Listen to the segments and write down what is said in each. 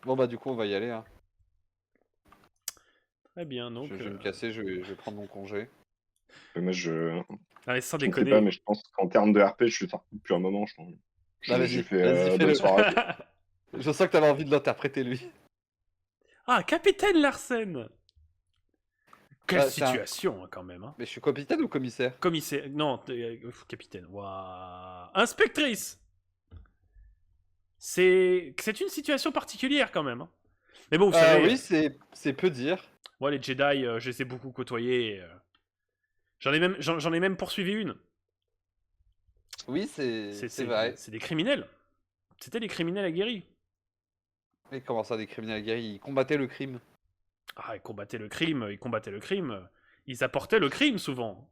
Bon bah du coup on va y aller. Hein. Très bien, donc... Je vais me casser, je vais prendre mon congé. Moi, je Allez, sans ne sais pas, déconner. mais je pense qu'en termes de RP, je suis sorti depuis un moment, je pense. Bah J'ai vas-y, fait fais-le. bonne soirée. Je sens que t'avais envie de l'interpréter lui. Ah, Capitaine Larsen. Quelle Ah, situation, hein, quand même. Hein. Mais je suis capitaine ou commissaire? Commissaire... Non, capitaine. Waouh. Inspectrice. C'est une situation particulière, quand même. Hein. Mais bon, vous savez... Oui, c'est peu dire. Moi, les Jedi, je les ai beaucoup côtoyés. J'en ai même poursuivi une. Oui, c'est vrai. C'est des criminels. C'était des criminels aguerris. Mais comment ça, des criminels guerriers? Ils combattaient le crime. Ah, ils combattaient le crime, Ils apportaient le crime, souvent.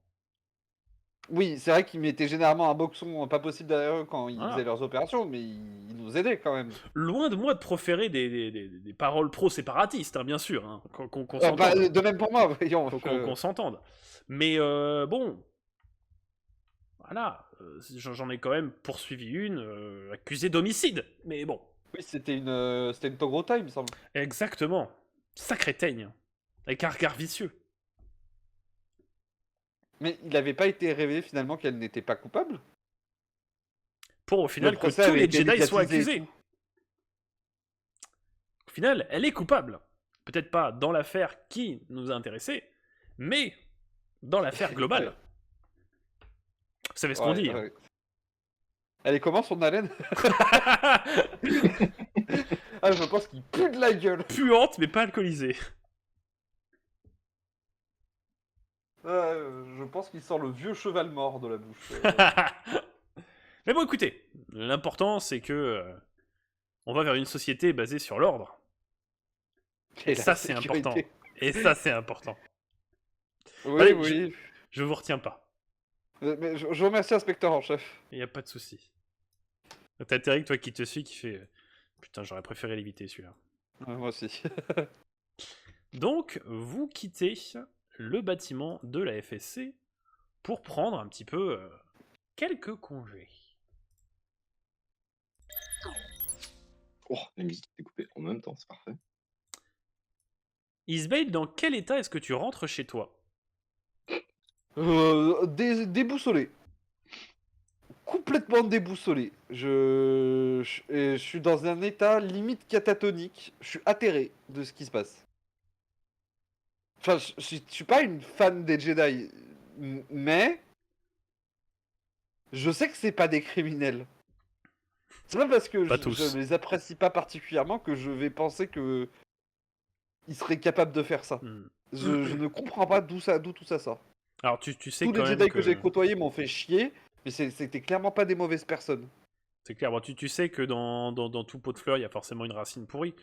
Oui, c'est vrai qu'ils mettaient généralement un boxon pas possible derrière eux quand ils Voilà. faisaient leurs opérations, mais ils nous aidaient quand même. Loin de moi de proférer des paroles pro-séparatistes, hein, bien sûr. Hein, qu'on Bah, s'entende. de même pour moi, voyons. Qu'on s'entende. Mais bon... Voilà. J'en ai quand même poursuivi une, accusée d'homicide. Mais bon. Oui, c'était une Togrota, il me semble. Exactement. Sacré teigne. Avec un regard vicieux. Mais il n'avait pas été révélé finalement qu'elle n'était pas coupable. Pour au final Le que procès tous avait les été Jedi soient médiatisé et accusés. tout. Au final, elle est coupable. Peut-être pas dans l'affaire qui nous a intéressés, mais dans l'affaire globale. Vous savez ce qu'on Ouais, dit. Hein. ouais. Elle est comment son haleine? Ah, je pense qu'il pue de la gueule. Puante, mais pas alcoolisée. Je pense qu'il sort le vieux cheval mort de la bouche. Mais bon, écoutez, l'important c'est que on va vers une société basée sur l'ordre. Et la ça, c'est sécurité. important. Et ça, c'est important. Oui, Allez, oui. Je vous retiens pas. Mais je vous remercie, inspecteur en chef. Il y a pas de souci. T'as Terrick, toi qui te suis, qui fait... Putain, j'aurais préféré l'éviter, celui-là. Moi aussi. Donc, vous quittez le bâtiment de la FSC pour prendre un petit peu quelques congés. Oh, la musique est coupée en même temps, c'est parfait. Isbale, dans quel état est-ce que tu rentres chez toi? Déboussolé. Complètement déboussolé. Je suis dans un état limite catatonique. Je suis atterré de ce qui se passe. Enfin, je suis pas une fan des Jedi, mais je sais que c'est pas des criminels. C'est pas parce que Pas je tous. les apprécie pas particulièrement que je vais penser que ils seraient capables de faire ça. Hmm. Je ne comprends pas d'où tout ça sort. Alors, tu sais Tous quand les même Jedi que j'ai que... côtoyés m'ont fait chier, mais c'était clairement pas des mauvaises personnes. C'est clair, bon, tu sais que dans tout pot de fleurs, il y a forcément une racine pourrie.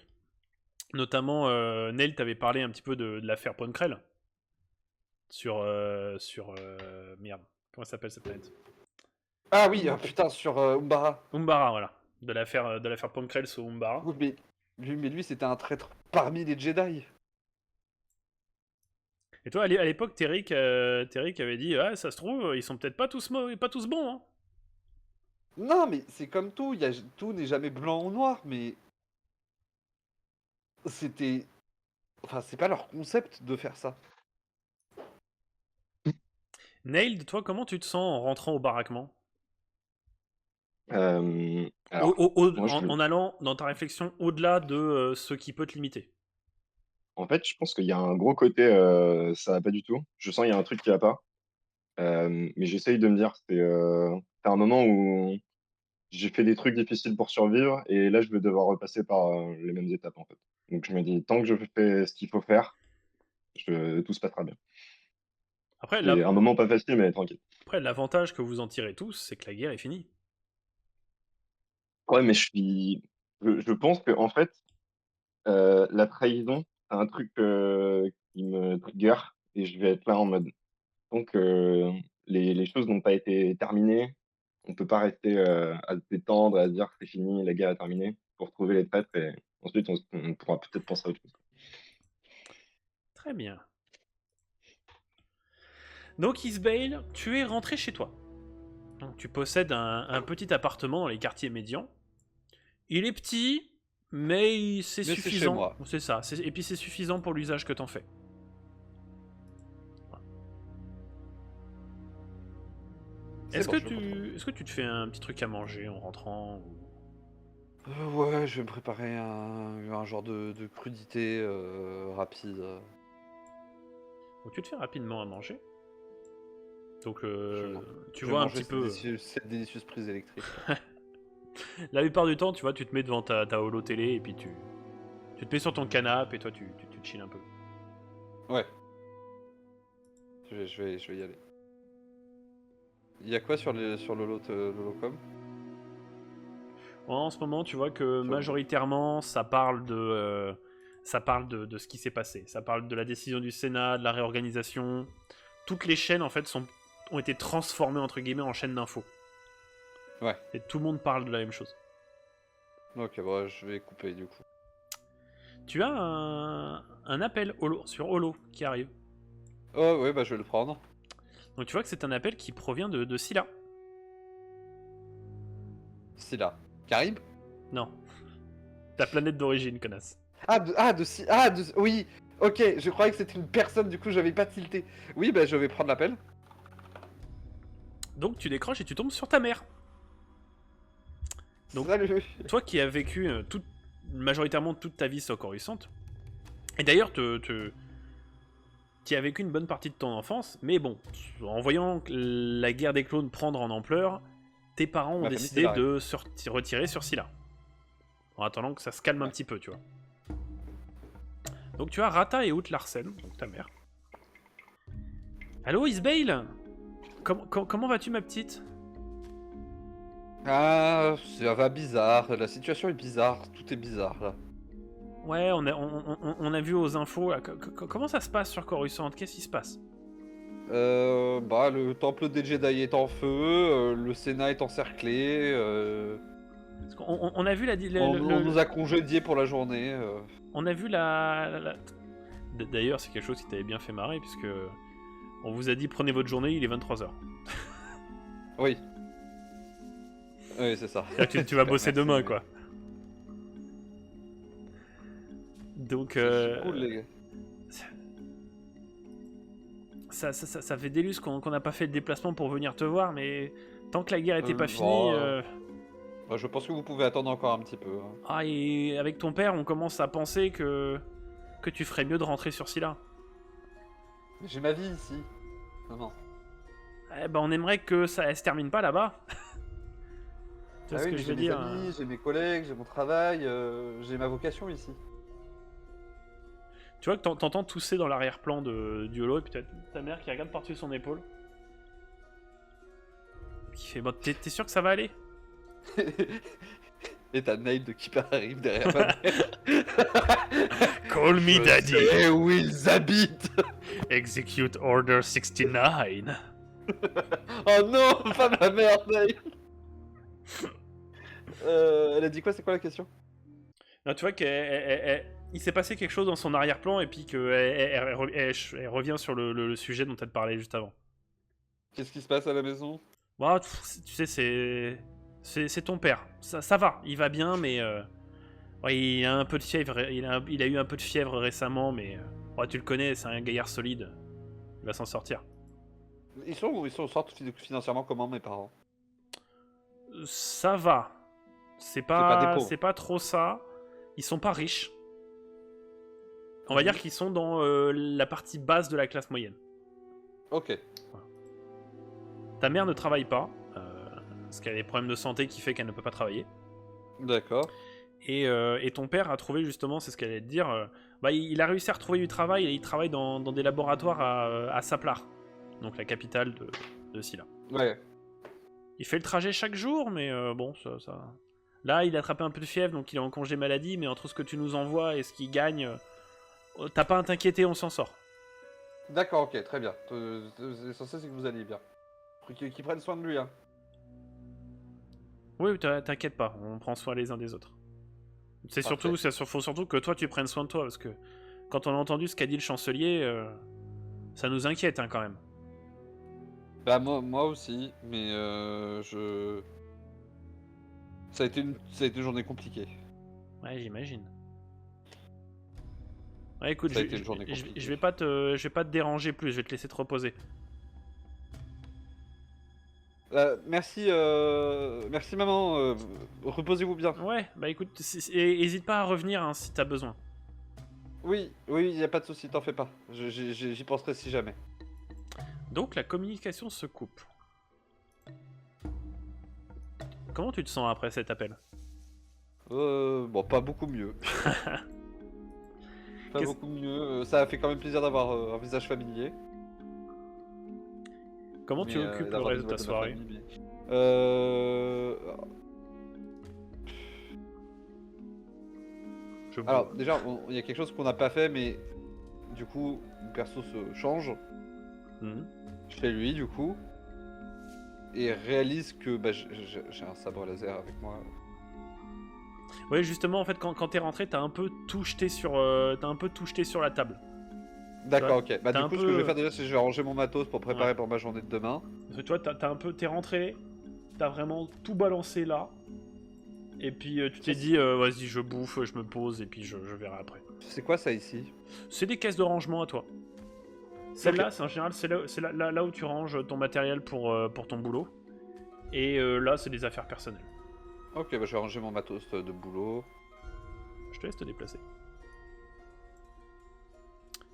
Notamment, Neil t'avait parlé un petit peu de l'affaire Poncrel. Sur... merde. Comment s'appelle cette planète? Ah oui, putain, sur Umbara. Umbara, voilà. De l'affaire Poncrel sur Umbara. Oui, mais lui, c'était un traître parmi les Jedi. Et toi, à l'époque, Terrick avait dit, ah, ça se trouve, ils sont peut-être pas tous bons, hein. Non, mais c'est comme tout, tout n'est jamais blanc ou noir, mais c'était... Enfin, c'est pas leur concept de faire ça. Nailed, toi, comment tu te sens en rentrant au baraquement? Alors, moi, En allant dans ta réflexion au-delà de ce qui peut te limiter. en fait, je pense qu'il y a un gros côté, ça va pas du tout. Je sens qu'il y a un truc qui va pas. Mais j'essaye de me dire, c'est un moment où j'ai fait des trucs difficiles pour survivre et là, je vais devoir repasser par les mêmes étapes, en fait. Donc, je me dis, tant que je fais ce qu'il faut faire, tout se passera bien. Après, C'est un moment pas facile, mais tranquille. l'avantage que vous en tirez tous, c'est que la guerre est finie. Ouais, mais je pense que en fait, la trahison, c'est un truc qui me trigger et je vais être là en mode donc les choses n'ont pas été terminées. On peut pas rester à se détendre et à se dire que c'est fini, la guerre est terminée. Faut retrouver les traîtres et ensuite on pourra peut-être penser à autre chose. Très bien. Donc, Isbale, tu es rentré chez toi. Donc, tu possèdes un petit appartement dans les quartiers médians. Il est petit, Mais c'est Mais c'est chez suffisant. moi. C'est ça. Et puis c'est suffisant pour l'usage que t'en fais. Est-ce bon, que je le comprends. est-ce que tu te fais un petit truc à manger en rentrant Ouais, je vais me préparer un genre de crudité rapide. ou tu te fais rapidement à manger? Donc Je tu vais vois un manger petit peu. cette délicieuse prise électrique. La plupart du temps, tu vois, tu te mets devant ta holo télé et puis tu te mets sur ton canapé et toi tu chill un peu. Ouais. Je vais y aller. Il y a quoi sur l'Holocom? En ce moment, tu vois que Sur- majoritairement, ça parle de ce qui s'est passé. Ça parle de la décision du Sénat, de la réorganisation. Toutes les chaînes, en fait, ont été transformées, entre guillemets, en chaînes d'infos. Ouais. Et tout le monde parle de la même chose. Ok, bon, je vais couper du coup. Tu as un appel sur Holo qui arrive. Oh, ouais, bah je vais le prendre. Donc tu vois que c'est un appel qui provient de Scylla. C'est là. Carib? Non. Ta planète d'origine, connasse. Oui, ok, je croyais que c'était une personne, du coup j'avais pas tilté. Oui, bah je vais prendre l'appel. Donc tu décroches et tu tombes sur ta mère. Donc- Salut. Toi qui as vécu majoritairement toute ta vie sur Coruscant, et d'ailleurs tu as vécu une bonne partie de ton enfance, mais bon, en voyant la guerre des clones prendre en ampleur, tes parents ont Ma famille décidé s'est barrée. de se retirer sur Scylla. En attendant que ça se calme un Ouais. petit peu, tu vois. Donc tu as Rata et Out Larsen, donc ta mère. Allô Isbale, comment vas-tu ma petite? Ah, ça va bizarre, la situation est bizarre, tout est bizarre là. Ouais, on a vu aux infos, là, comment ça se passe sur Coruscant? Qu'est-ce qui se passe? Bah le temple des Jedi est en feu, le Sénat est encerclé, Parce on a vu on nous a congédiés pour la journée. on a vu D'ailleurs, c'est quelque chose qui t'avait bien fait marrer, puisque on vous a dit prenez votre journée, il est 23h. Oui. Oui, c'est ça. Tu vas bosser Merci, demain, mais- quoi. Donc, C'est cool, les gars. ça fait des lustres qu'on n'a pas fait le déplacement pour venir te voir, mais tant que la guerre était pas finie... Bon, bah, je pense que vous pouvez attendre encore un petit peu. Hein. Ah, et avec ton père, on commence à penser que tu ferais mieux de rentrer sur Scylla. J'ai ma vie ici. Non. Eh ben, on aimerait que ça se termine pas là-bas. Tu vois ce Ah oui, que mais je j'ai veux mes dire? amis, j'ai mes collègues, j'ai mon travail, j'ai ma vocation ici. Tu vois que t'entends tousser dans l'arrière-plan du holo, et puis t'as ta mère qui regarde par-dessus son épaule. Qui fait, bon, t'es sûr que ça va aller? Et t'as Nail qui arrive derrière ma mère. Call me daddy. Et où ils habitent. Execute Order 69. Oh non, pas ma mère, Nail. Elle a dit quoi? C'est quoi la question? Non, tu vois qu'il s'est passé quelque chose dans son arrière-plan et puis qu'elle elle revient sur le sujet dont elle te parlait juste avant. Qu'est-ce qui se passe à la maison? Bon, tu sais, c'est ton père. Ça va, il va bien, mais ouais, il a un peu de fièvre. Il a eu un peu de fièvre récemment, mais ouais, tu le connais, c'est un gaillard solide. Il va s'en sortir. Ils sortent financièrement comment, mes parents? Ça va. C'est pas des pas, pauvres. c'est pas trop ça. Ils sont pas riches. On va Mhm. dire qu'ils sont dans la partie basse de la classe moyenne. Ok. Ta mère ne travaille pas, parce qu'elle a des problèmes de santé qui fait qu'elle ne peut pas travailler. D'accord. Et ton père a trouvé justement, c'est ce qu'elle allait te dire, bah, il a réussi à retrouver du travail et il travaille dans des laboratoires à Saplar, donc la capitale de Scylla. Ouais. Il fait le trajet chaque jour, mais bon, ça... Là, il a attrapé un peu de fièvre, donc il est en congé maladie, mais entre ce que tu nous envoies et ce qu'il gagne, t'as pas à t'inquiéter, on s'en sort. D'accord, ok, très bien. L'essentiel, c'est que vous alliez bien. Qu'ils prennent soin de lui, hein. Oui, t'inquiète pas, on prend soin les uns des autres. C'est surtout, Parfait. faut surtout que toi tu prennes soin de toi, parce que quand on a entendu ce qu'a dit le chancelier, ça nous inquiète hein, quand même. Bah, moi aussi, mais Ça a été une journée compliquée. Ouais, j'imagine. Ouais, écoute, Ça a été une journée je compliquée. vais pas te déranger plus, je vais te laisser te reposer. Merci, merci maman, reposez-vous bien. Ouais, bah écoute, hésite pas à revenir hein, si t'as besoin. Oui, oui, y a pas de souci, t'en fais pas. J'y penserai si jamais. Donc la communication se coupe. Comment tu te sens après cet appel? Bon, pas beaucoup mieux. Pas Qu'est-ce- beaucoup mieux. Ça a fait quand même plaisir d'avoir un visage familier. Comment tu Mais, occupes le d'avoir des reste de ta nouvelles ma soirée? famille, mais- Euh... Je Alors, déjà, il y a quelque chose qu'on n'a pas fait, mais du coup, le perso se change Mhm. chez lui, du coup, et réalise que bah, j'ai un sabre laser avec moi. Ouais, justement, en fait, quand t'es rentré, t'as un peu tout jeté sur la table. D'accord, ok. Bah, t'as du un coup, ce que je peu- vais faire déjà, c'est que je vais ranger mon matos pour préparer Ouais. pour ma journée de demain. Parce que tu vois, t'es rentré, t'as vraiment tout balancé là, et puis tu t'es dit, vas-y, je bouffe, je me pose, et puis je verrai après. C'est quoi ça ici? C'est des caisses de rangement à toi. Celle-là, c'est en général, c'est là où tu ranges ton matériel pour ton boulot. Et là, c'est des affaires personnelles. Ok, bah, je vais ranger mon matos de boulot. Je te laisse te déplacer.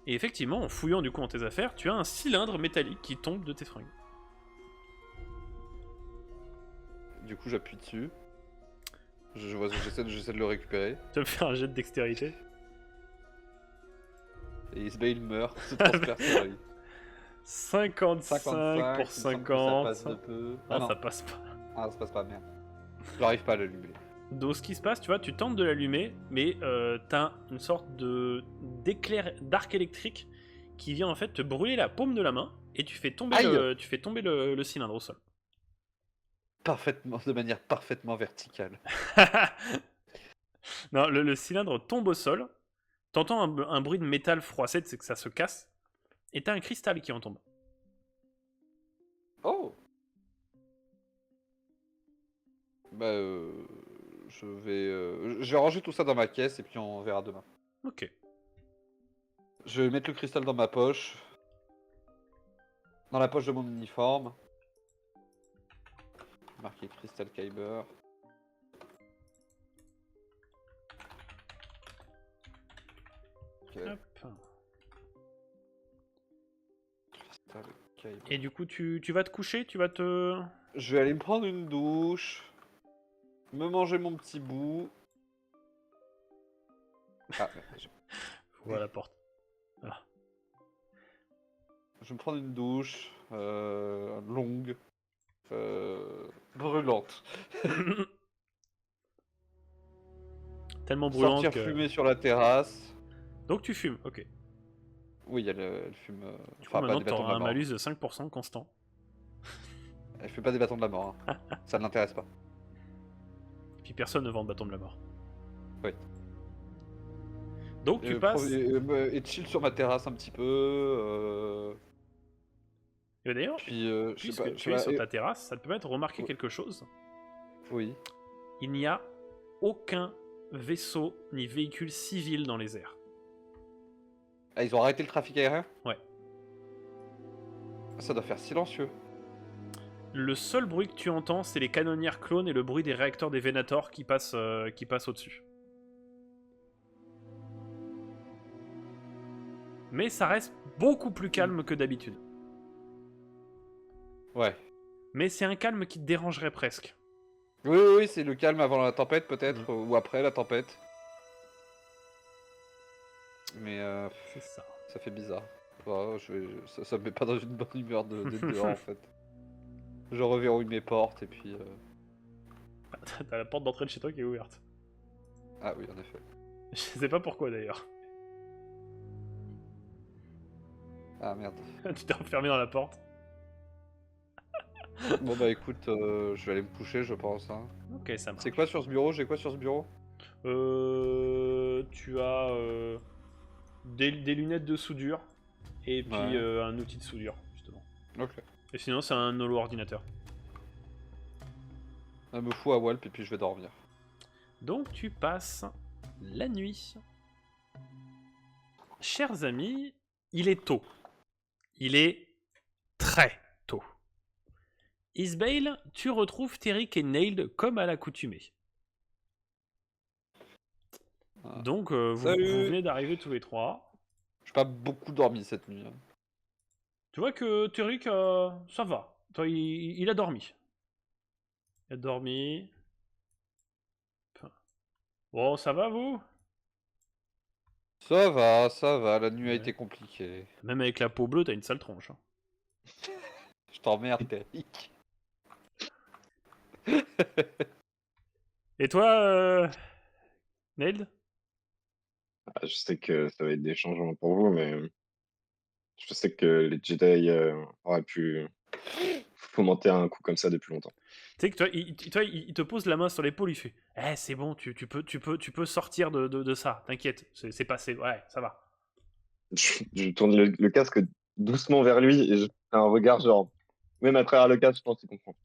Et effectivement, en fouillant du coup dans tes affaires, tu as un cylindre métallique qui tombe de tes fringues. Du coup, j'appuie dessus. J'essaie de le récupérer. Tu vas me faire un jet de dextérité. Et il meurt, se transperce sur lui. 55 pour 50. Ça passe de peu. Ah, non. ça passe pas. Ah, ça passe pas, merde. J'arrive pas à l'allumer. Donc ce qui se passe, tu vois, tu tentes de l'allumer, mais t'as une sorte d'arc électrique qui vient en fait te brûler la paume de la main et tu fais tomber, Aïe le cylindre au sol. De manière parfaitement verticale. Non, le cylindre tombe au sol, t'entends un bruit de métal froissé, c'est que ça se casse, et t'as un cristal qui en tombe. Oh. Bah, je vais ranger tout ça dans ma caisse et puis on verra demain. Ok. Je vais mettre le cristal dans ma poche. Dans la poche de mon uniforme. Marqué Crystal Kyber. Ok. Hop. Crystal Kyber. Et du coup, tu vas te coucher, tu vas te... Je vais aller me prendre une douche. Me manger mon petit bout. Ah, merde, Ouvre la porte. je vais me prendre une douche. Longue. Brûlante. Tellement brûlante Sortir que... fumer sur la terrasse. Donc tu fumes, ok. Oui, elle fume. Du coup, Enfin, pas maintenant, des bâtons de t'auras la un mort. malus de 5% constant. Elle fait pas des bâtons de la mort. Hein. Ça ne l'intéresse pas. Puis personne ne vend de bâton de la mort. Oui. Donc tu passes... Et chill sur ma terrasse un petit peu. Et d'ailleurs, Puis, je sais puisque pas. tu es sur ta terrasse, ça te permet de remarquer Oui. quelque chose. Oui. Il n'y a aucun vaisseau ni véhicule civil dans les airs. Ah, ils ont arrêté le trafic aérien? Ouais. Ça doit faire silencieux. Le seul bruit que tu entends, c'est les canonnières clones et le bruit des réacteurs des Venator qui passent au-dessus. Mais ça reste beaucoup plus calme que d'habitude. Ouais. Mais c'est un calme qui te dérangerait presque. Oui, oui, oui, c'est le calme avant la tempête, peut-être, ou après la tempête. Mais C'est ça. ça fait bizarre. Ouais, ça me met pas dans une bonne humeur d'être dehors, en fait. Je reverrouille mes portes et puis... T'as la porte d'entrée de chez toi qui est ouverte. Ah oui, en effet. Je sais pas pourquoi d'ailleurs. Ah merde. Tu t'es enfermé dans la porte. Bon bah écoute, je vais aller me coucher, je pense. Hein. Ok, ça marche. C'est quoi sur ce bureau? J'ai quoi sur ce bureau? Tu as des lunettes de soudure et puis Ouais. un outil de soudure, justement. Ok. Et sinon, c'est un holo ordinateur. Elle me fout à Walp et puis je vais dormir. Donc, tu passes la nuit. Chers amis, il est tôt. Il est très tôt. Isbale, tu retrouves Terrick et Nailed comme à l'accoutumée. Ah. Donc, vous Salut. venez d'arriver tous les trois. J'ai pas beaucoup dormi cette nuit. Hein. Tu vois que Terrick, ça va. Toi, il a dormi. Il a dormi. Bon, ça va, vous? Ça va, la nuit a Ouais. été compliquée. Même avec la peau bleue, t'as une sale tronche. Hein. Je t'emmerde, Terrick. Et toi, Nailed? Ah, je sais que ça va être des changements pour vous, mais je sais que les Jedi auraient pu fomenter un coup comme ça depuis longtemps. Tu sais que toi, il te pose la main sur l'épaule, il fait « c'est bon, tu peux sortir de ça, t'inquiète, c'est passé, ouais, ça va. Je tourne le casque doucement vers lui et je fais un regard genre, même à travers le casque, je pense qu'il comprend.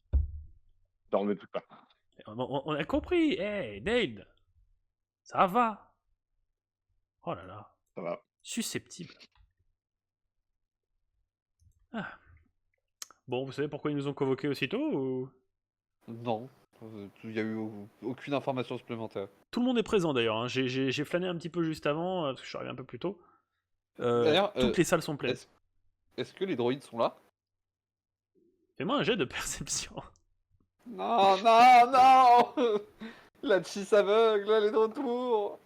Genre, me truc pas. On a compris, Nailed, ça va. Oh là là, Ça va. susceptible. Ah. Bon, vous savez pourquoi ils nous ont convoqués aussitôt ou... Non, il y a eu aucune information supplémentaire. Tout le monde est présent d'ailleurs, hein. J'ai flâné un petit peu juste avant, parce que je suis arrivé un peu plus tôt. D'ailleurs, Toutes les salles sont pleines. Est-ce que les droïdes sont là? Fais-moi un jet de perception. Non, non, non. La cheese aveugle, elle est de retour.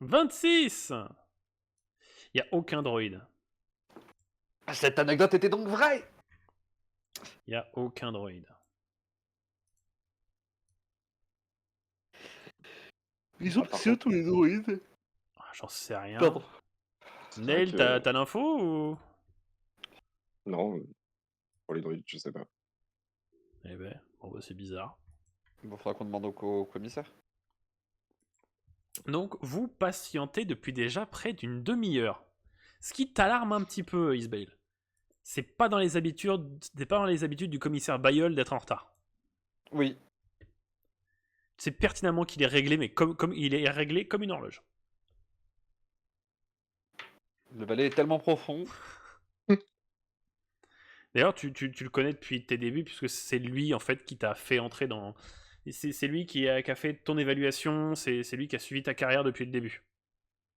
26. Il n'y a aucun droïde. Cette anecdote était donc vraie. Il n'y a aucun droïde. Ils ont Ah, par passé tous les droïdes. Ah, j'en sais rien. Pardon. Nail, C'est vrai que- t'as l'info ou... Non, pour les droïdes, je sais pas. Eh ben, bon bah c'est bizarre. Bon, faudra qu'on demande au commissaire. Donc, vous patientez depuis déjà près d'une demi-heure. Ce qui t'alarme un petit peu, Isbale. C'est pas dans les habitudes du commissaire Bayeul d'être en retard. Oui. C'est pertinemment qu'il est réglé, mais comme il est réglé comme une horloge. Le balai est tellement profond. D'ailleurs, tu le connais depuis tes débuts, puisque c'est lui, en fait, qui t'a fait entrer dans... C'est lui qui a fait ton évaluation, c'est lui qui a suivi ta carrière depuis le début.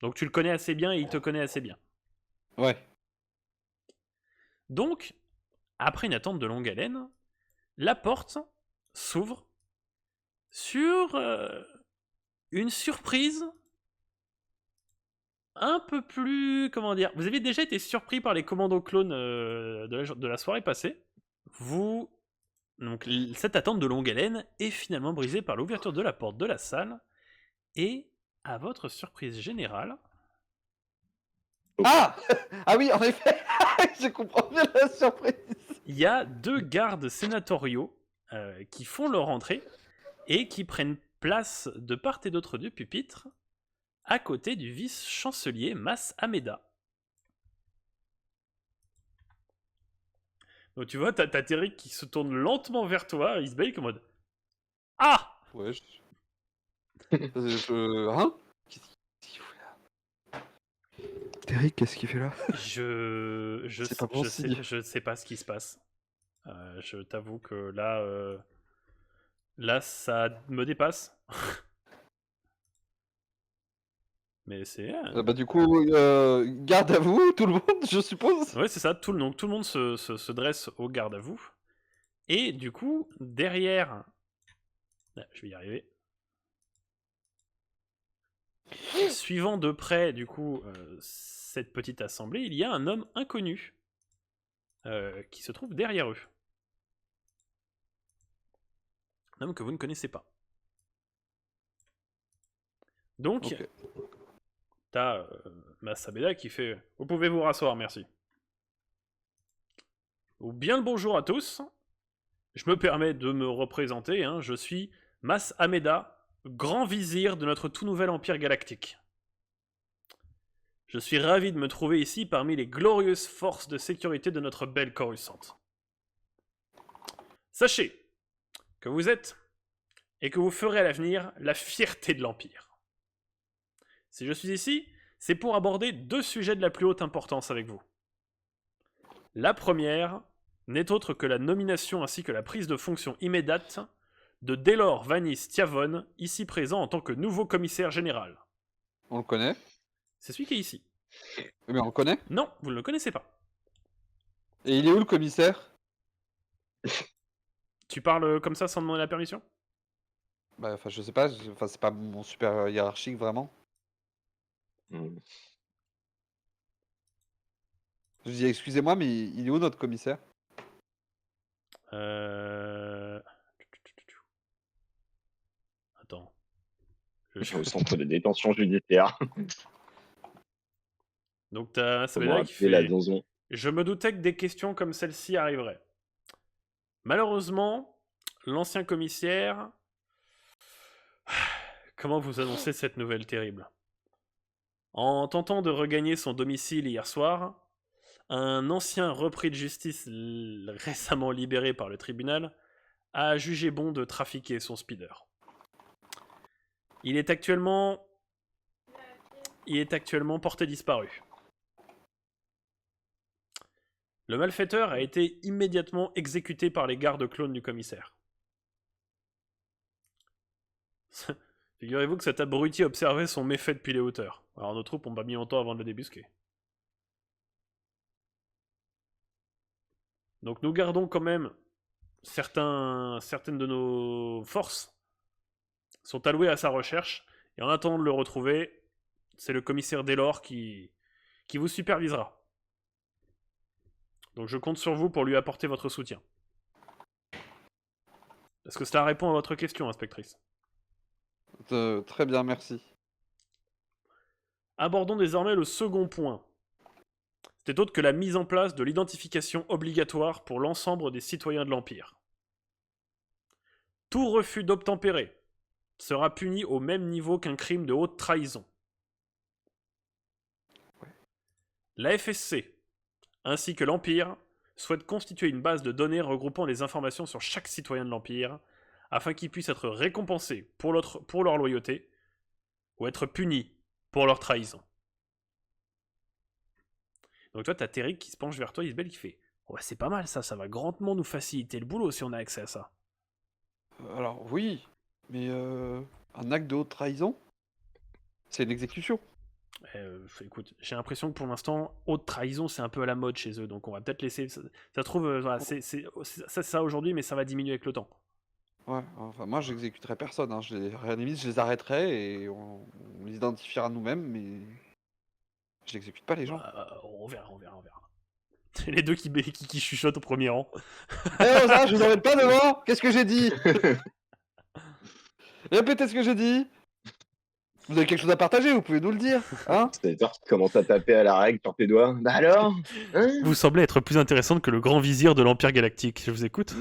Donc tu le connais assez bien et il te connaît assez bien. Ouais. Donc, après une attente de longue haleine, la porte s'ouvre sur une surprise un peu plus... Comment dire? Vous avez déjà été surpris par les commandos clones de la soirée passée. Donc, cette attente de longue haleine est finalement brisée par l'ouverture de la porte de la salle. Et, à votre surprise générale... Ah. Ah oui, en effet. Je comprends bien la surprise. Il y a 2 gardes sénatoriaux qui font leur entrée et qui prennent place de part et d'autre du pupitre à côté du vice-chancelier Mas Ameda. Donc tu vois, t'as Terrick qui se tourne lentement vers toi, il se baille en mode « Ah !» Ouais, Hein? Qu'est-ce qu'il fait là? Terrick, qu'est-ce qu'il fait là? Je pas bon signe. je sais pas ce qui se passe. Je t'avoue que là, ça me dépasse. Mais c'est... Bah du coup, garde à vous, tout le monde, je suppose. Ouais, c'est ça, tout le monde se dresse au garde à vous. Et du coup, derrière... Ah, je vais y arriver. Suivant de près, du coup, cette petite assemblée, il y a un homme inconnu qui se trouve derrière eux. Un homme que vous ne connaissez pas. Donc, Ok. t'as Masabeda qui fait « Vous pouvez vous rasseoir, merci. » Ou bien le bonjour à tous. Je me permets de me représenter, hein, je suis Mas Ameda, grand vizir de notre tout nouvel empire galactique. Je suis ravi de me trouver ici parmi les glorieuses forces de sécurité de notre belle Coruscant. Sachez que vous êtes, et que vous ferez à l'avenir, la fierté de l'Empire. Si je suis ici, c'est pour aborder 2 sujets de la plus haute importance avec vous. La première n'est autre que la nomination ainsi que la prise de fonction immédiate de Delor Vanis Tiavon, ici présent en tant que nouveau commissaire général. On le connaît. C'est celui qui est ici. Mais on le connaît. Non, vous ne le connaissez pas. Et il est où le commissaire? Tu parles comme ça sans demander la permission? Bah, enfin, je sais pas. Enfin, c'est pas mon supérieur hiérarchique vraiment. Hmm. Je dis excusez-moi, mais il est où notre commissaire? Attends. Au centre de détention judiciaire. Donc t'as Faut me Sameda qui rappeler la fait... donjon. Je me doutais que des questions comme celle-ci arriveraient. Malheureusement, l'ancien commissaire... Comment vous annoncer cette nouvelle terrible? En tentant de regagner son domicile hier soir, un ancien repris de justice récemment libéré par le tribunal a jugé bon de trafiquer son speeder. Il est actuellement porté disparu. Le malfaiteur a été immédiatement exécuté par les gardes clones du commissaire. Figurez-vous que cet abruti observait son méfait depuis les hauteurs. Alors nos troupes ont pas mis longtemps avant de le débusquer. Donc nous gardons quand même certaines de nos forces sont allouées à sa recherche, et en attendant de le retrouver, c'est le commissaire Delor qui vous supervisera. Donc je compte sur vous pour lui apporter votre soutien. Est-ce que cela répond à votre question, inspectrice? Très bien, merci. Abordons désormais le second point. C'était autre que la mise en place de l'identification obligatoire pour l'ensemble des citoyens de l'Empire. Tout refus d'obtempérer sera puni au même niveau qu'un crime de haute trahison. La FSC, ainsi que l'Empire, souhaitent constituer une base de données regroupant les informations sur chaque citoyen de l'Empire, afin qu'ils puissent être récompensés pour leur loyauté, ou être punis pour leur trahison. Donc toi, t'as Terry qui se penche vers toi, Isabelle, qui fait « Ouais, c'est pas mal ça va grandement nous faciliter le boulot si on a accès à ça. » Alors oui, mais un acte de haute trahison, c'est une exécution. Écoute, j'ai l'impression que pour l'instant, haute trahison, c'est un peu à la mode chez eux, donc on va peut-être laisser... Ça trouve, voilà, c'est ça aujourd'hui, mais ça va diminuer avec le temps. Ouais, enfin moi j'exécuterai personne, hein. À la limite je les arrêterai et on les identifiera nous-mêmes, mais je n'exécute pas les gens. On verra. Les deux qui chuchotent au premier rang. Eh Rosa, je vous emmène pas devant. Qu'est-ce que j'ai dit? Répétez ce que j'ai dit. Vous avez quelque chose à partager, vous pouvez nous le dire, hein? C'est-à-dire qui commence à taper à la règle sur tes doigts. Bah alors, hein? Vous semblez être plus intéressante que le grand vizir de l'Empire Galactique. Je vous écoute.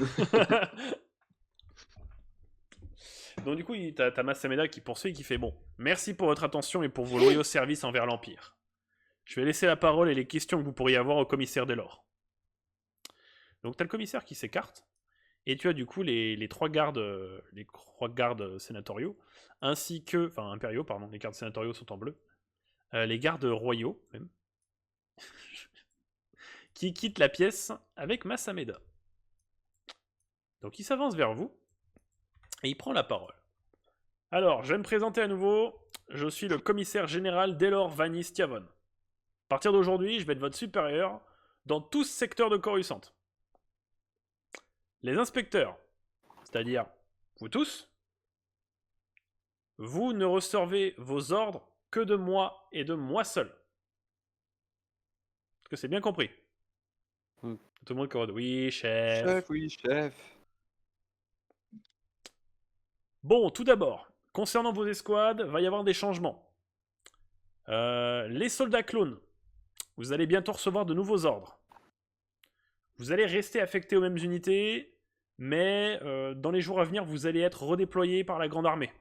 Donc du coup, t'as Masameda qui poursuit et qui fait « Bon, merci pour votre attention et pour vos loyaux services envers l'Empire. Je vais laisser la parole et les questions que vous pourriez avoir au commissaire Delor. » Donc t'as le commissaire qui s'écarte, et tu as du coup les trois gardes sénatoriaux, ainsi que... Enfin, impériaux, pardon, les gardes sénatoriaux sont en bleu. Les gardes royaux, même. qui quittent la pièce avec Masameda. Donc il s'avance vers vous, et il prend la parole. Alors, je vais me présenter à nouveau. Je suis le commissaire général Delor Vanis Tiavon. À partir d'aujourd'hui, je vais être votre supérieur dans tout ce secteur de Coruscant. Les inspecteurs, c'est-à-dire vous tous, vous ne recevez vos ordres que de moi et de moi seul. Est-ce que c'est bien compris? Tout le monde corrode. Oui, chef. Chef, oui, chef. Bon, tout d'abord, concernant vos escouades, va y avoir des changements. Les soldats clones, vous allez bientôt recevoir de nouveaux ordres. Vous allez rester affectés aux mêmes unités, mais dans les jours à venir, vous allez être redéployés par la Grande Armée.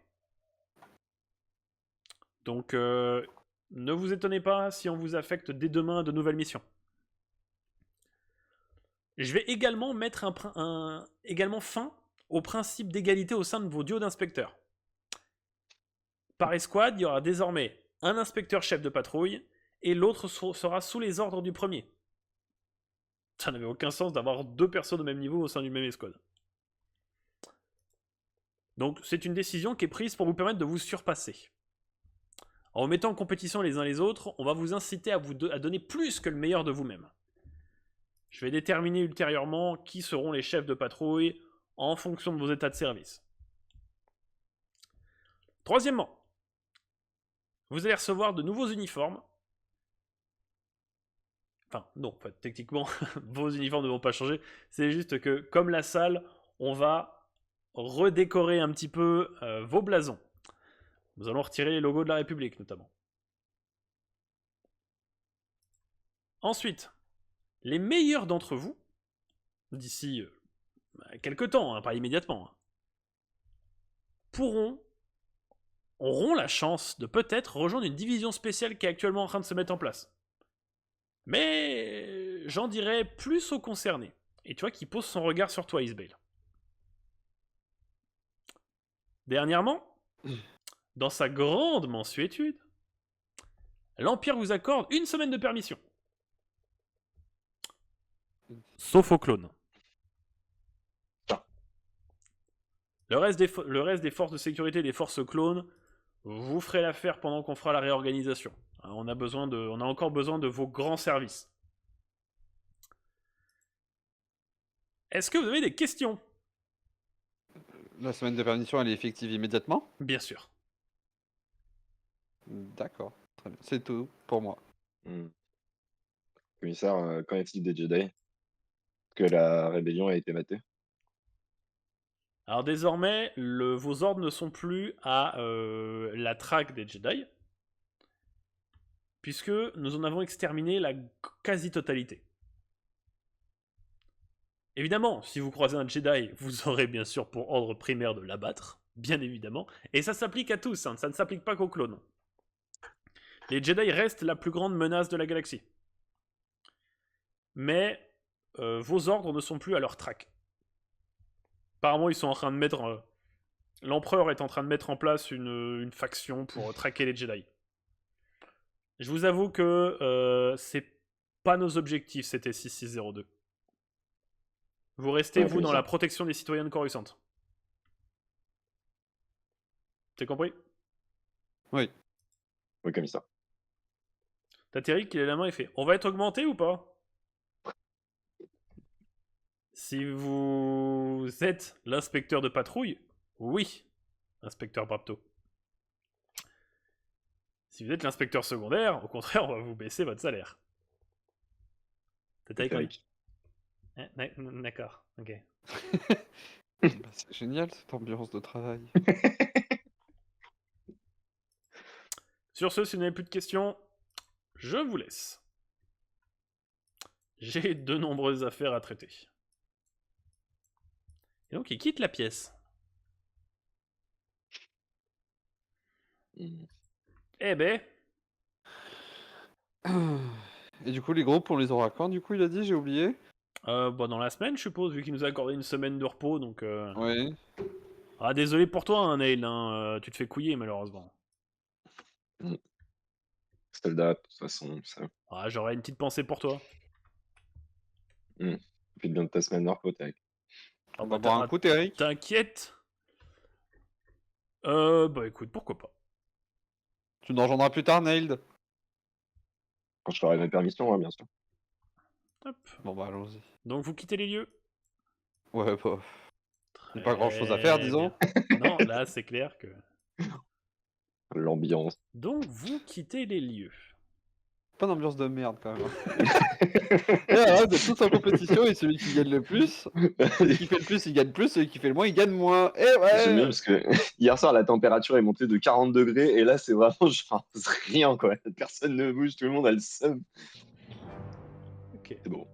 Donc, ne vous étonnez pas si on vous affecte dès demain à de nouvelles missions. Je vais également mettre également fin au principe d'égalité au sein de vos duos d'inspecteurs. Par escouade, il y aura désormais un inspecteur chef de patrouille, et l'autre sera sous les ordres du premier. Ça n'avait aucun sens d'avoir 2 personnes au même niveau au sein du même escouade. Donc c'est une décision qui est prise pour vous permettre de vous surpasser. En vous mettant en compétition les uns les autres, on va vous inciter à donner plus que le meilleur de vous-même. Je vais déterminer ultérieurement qui seront les chefs de patrouille en fonction de vos états de service. Troisièmement, vous allez recevoir de nouveaux uniformes. Enfin, non, en fait, techniquement, vos uniformes ne vont pas changer. C'est juste que, comme la salle, on va redécorer un petit peu vos blasons. Nous allons retirer les logos de la République, notamment. Ensuite, les meilleurs d'entre vous, d'ici quelques temps, hein, pas immédiatement, auront la chance de peut-être rejoindre une division spéciale qui est actuellement en train de se mettre en place. Mais j'en dirais plus aux concernés. Et tu vois qu'il pose son regard sur toi, Isbale. Dernièrement, dans sa grande mansuétude, l'Empire vous accorde 1 semaine de permission. Sauf aux clones. Le reste des forces de sécurité et des forces clones, vous ferez l'affaire pendant qu'on fera la réorganisation. On a encore besoin de vos grands services. Est-ce que vous avez des questions? La semaine de permission, elle est effective immédiatement? Bien sûr. D'accord, très bien. C'est tout pour moi. Commissaire, qu'en est-il des Jedi? Est-ce que la rébellion a été matée? Alors désormais, vos ordres ne sont plus à la traque des Jedi, puisque nous en avons exterminé la quasi-totalité. Évidemment, si vous croisez un Jedi, vous aurez bien sûr pour ordre primaire de l'abattre, bien évidemment, et ça s'applique à tous, hein, ça ne s'applique pas qu'aux clones. Les Jedi restent la plus grande menace de la galaxie. Mais vos ordres ne sont plus à leur traque. Apparemment, ils sont en train de mettre... L'empereur est en train de mettre en place une faction pour traquer les Jedi. Je vous avoue que c'est pas nos objectifs, c'était 6602. Vous restez, Ouais, vous, dans commissaire. la protection des citoyens de Coruscant. T'as compris? Oui. Oui, commissaire. T'as Terry qui lève la main et fait « On va être augmenté ou pas ?» Si vous êtes l'inspecteur de patrouille, oui, inspecteur Brapto. Si vous êtes l'inspecteur secondaire, au contraire, on va vous baisser votre salaire. T'es avec moi? Eric. D'accord, ok. Bah, c'est génial cette ambiance de travail. Sur ce, si vous n'avez plus de questions, je vous laisse. J'ai de nombreuses affaires à traiter. Et donc, il quitte la pièce. Eh ben, Et du coup, les groupes, on les aura quand, du coup, il a dit, j'ai oublié? dans la semaine, je suppose, vu qu'il nous a accordé 1 semaine de repos, donc... Ouais. Ah, désolé pour toi, hein, Neil, hein, tu te fais couiller, malheureusement. Soldat, de toute façon, ça. Ah, j'aurais une petite pensée pour toi. Fais bien de ta semaine de repos, Eric. Ah, On va boire un coup, Eric. T'inquiète. Bah écoute, pourquoi pas. Tu nous rejoindras plus tard, Nailed. Quand je t'aurai ma permission, hein, bien sûr. Hop. Bon bah allons-y. Donc vous quittez les lieux. Ouais, bah... Il n'y a pas grand-chose à faire, disons. Bien. Non, là c'est clair que... L'ambiance. Donc vous quittez les lieux. Pas d'ambiance de merde, quand même. Et voilà, vous êtes tous en compétition, et celui qui gagne le plus, celui qui fait le plus, il gagne plus, celui qui fait le moins, il gagne moins. Et J'aime bien ouais. parce que hier soir, la température est montée de 40 degrés et là, c'est vraiment genre rien, quoi. Personne ne bouge, tout le monde a le seum. Ok. C'est beau.